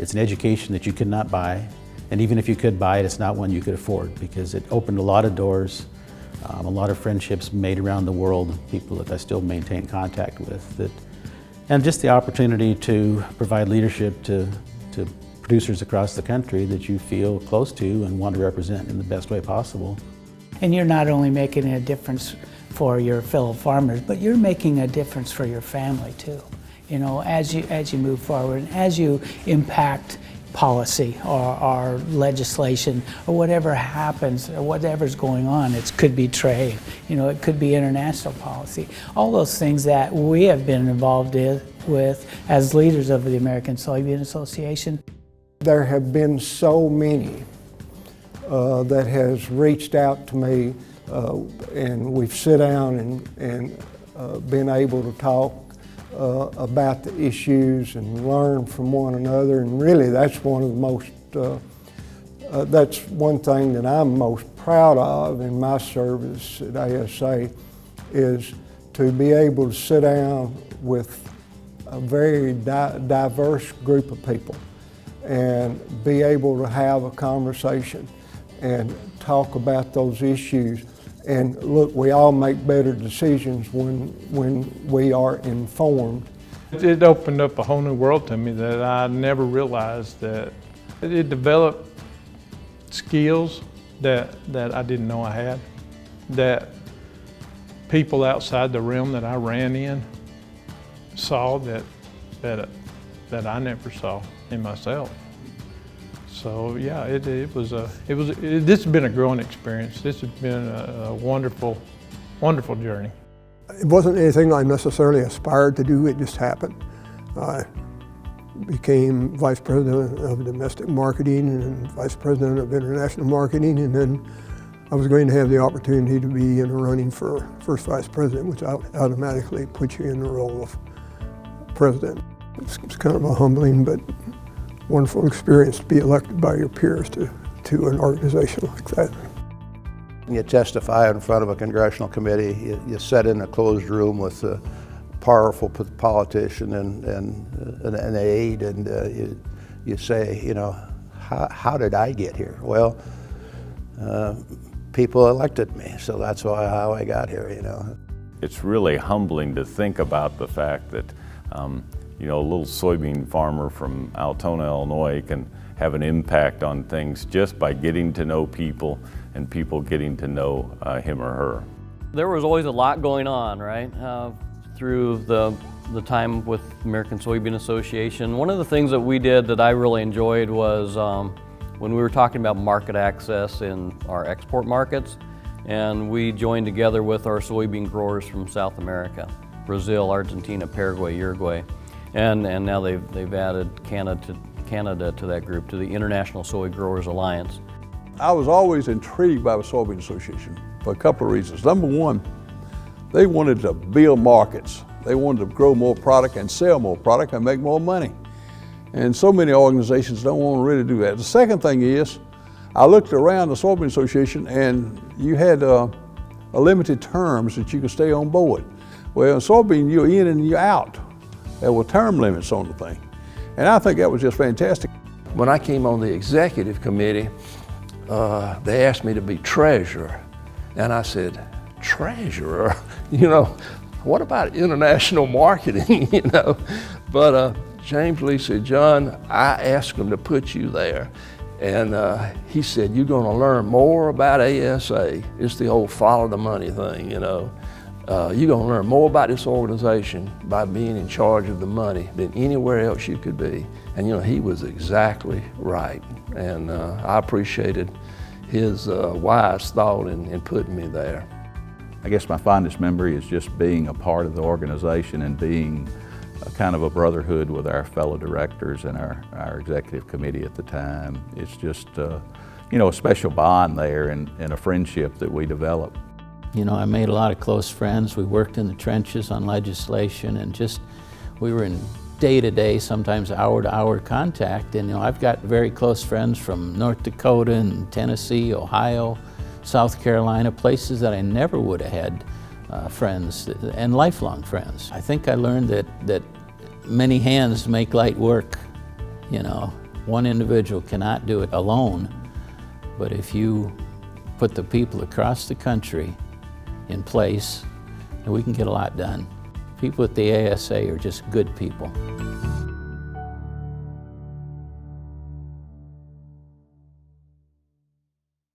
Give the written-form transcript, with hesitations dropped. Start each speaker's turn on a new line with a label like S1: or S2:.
S1: It's an education that you could not buy, and even if you could buy it, it's not one you could afford, because it opened a lot of doors, a lot of friendships made around the world, people that I still maintain contact with, and just the opportunity to provide leadership to producers across the country that you feel close to and want to represent in the best way possible.
S2: And you're not only making a difference for your fellow farmers, but you're making a difference for your family too. You know, as you move forward, and as you impact policy or legislation or whatever happens or whatever's going on. It could be trade, you know, it could be international policy. All those things that we have been involved with as leaders of the American Soybean Association.
S3: There have been so many that has reached out to me and we've sit down and been able to talk about the issues and learn from one another, and really that's one of the most, that's one thing that I'm most proud of in my service at ASA, is to be able to sit down with a very diverse group of people and be able to have a conversation and talk about those issues. And look, we all make better decisions when we are informed.
S4: It opened up a whole new world to me that I never realized. That it developed skills that I didn't know I had, that people outside the realm that I ran in saw that I never saw in myself. So yeah, this has been a growing experience. This has been a wonderful, wonderful journey.
S5: It wasn't anything I necessarily aspired to do, it just happened. I became Vice President of Domestic Marketing and Vice President of International Marketing, and then I was going to have the opportunity to be in a running for First Vice President, which automatically puts you in the role of President. It's kind of a humbling but wonderful experience to be elected by your peers to an organization like that.
S6: You testify in front of a congressional committee, you sit in a closed room with a powerful politician and an aide, and you say, you know, how did I get here? Well, people elected me, so that's how I got here, you know.
S7: It's really humbling to think about the fact that you know, a little soybean farmer from Altona, Illinois can have an impact on things just by getting to know people and people getting to know him or her.
S8: There was always a lot going on, right? Through the time with American Soybean Association. One of the things that we did that I really enjoyed was when we were talking about market access in our export markets, and we joined together with our soybean growers from South America, Brazil, Argentina, Paraguay, Uruguay. And now they've added Canada to that group, to the International Soy Growers Alliance.
S9: I was always intrigued by the Soybean Association for a couple of reasons. Number one, they wanted to build markets. They wanted to grow more product and sell more product and make more money. And so many organizations don't want to really do that. The second thing is, I looked around the Soybean Association and you had a limited terms that you could stay on board. Well, in soybean, you're in and you're out. There were term limits on the thing. And I think that was just fantastic.
S10: When I came on the executive committee, they asked me to be treasurer. And I said, treasurer? You know, what about international marketing, you know? But James Lee said, John, I asked them to put you there. And he said, you're gonna learn more about ASA. It's the old follow the money thing, you know. You're going to learn more about this organization by being in charge of the money than anywhere else you could be. And you know, he was exactly right. And I appreciated his wise thought in putting me there.
S11: I guess my fondest memory is just being a part of the organization and being a kind of a brotherhood with our fellow directors and our executive committee at the time. It's just, you know, a special bond there and a friendship that we developed.
S1: You know, I made a lot of close friends. We worked in the trenches on legislation, and we were in day-to-day, sometimes hour-to-hour contact. And you know, I've got very close friends from North Dakota and Tennessee, Ohio, South Carolina, places that I never would have had friends, and lifelong friends. I think I learned that many hands make light work, you know.
S12: One individual cannot do it alone, but if you put the people across the country in place, and we can get a lot done. People at the ASA are just good people.